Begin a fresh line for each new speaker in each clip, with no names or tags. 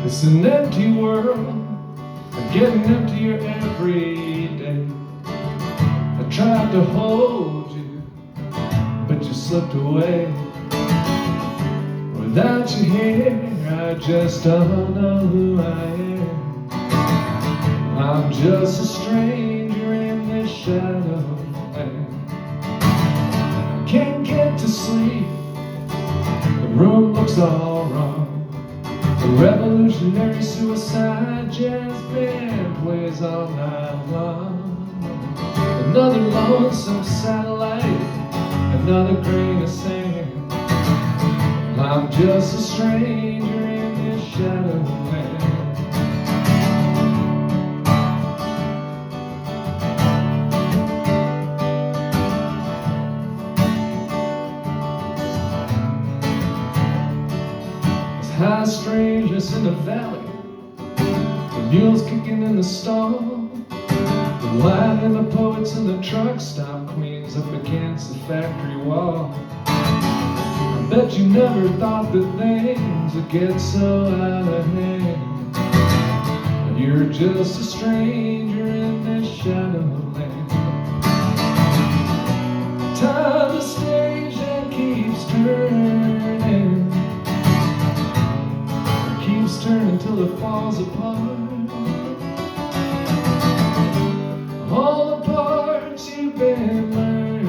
It's an empty world, getting emptier every day. I tried to hold you, but you slipped away. Without you here, I just don't know who I am. I'm just a stranger in this shadow land. I can't get to sleep, the room looks all wrong. The revolutionary suicide jazz band plays all night long. Another lonesome satellite, another grain of sand. I'm just a stranger in this shadow land. There's high strangeness in the valley, the mules kicking in the stall, the light and the poets in the truck stop queens up against the factory wall. I bet you never thought that things would get so out of hand. You're just a stranger in this shadow land. Time the stage that keeps turning, keeps turning till it falls apart. All the parts you've been learning,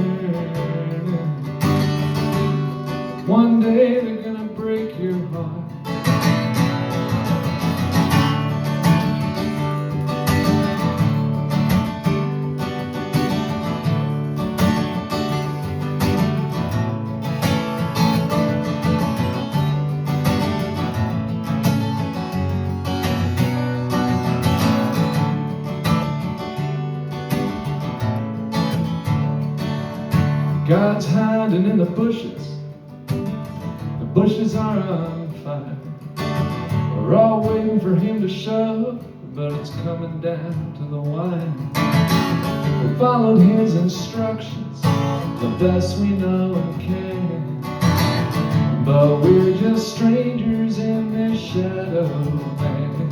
one day they're gonna break your heart. God's hiding in the bushes. The bushes are on fire. We're all waiting for him to show, but it's coming down to the wire. We followed his instructions the best we know and can, but we're just strangers in this shadow land.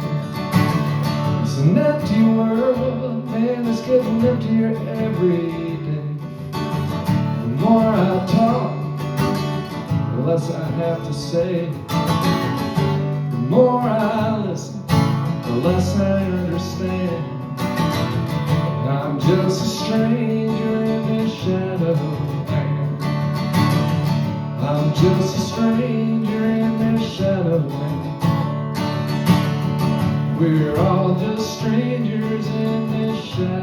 It's an empty world, man, it's getting emptier every day. The more I talk, the less I have to say. The more I listen, the less I understand. I'm just a stranger in this shadow land. I'm just a stranger in this shadow land. We're all just strangers in this shadow.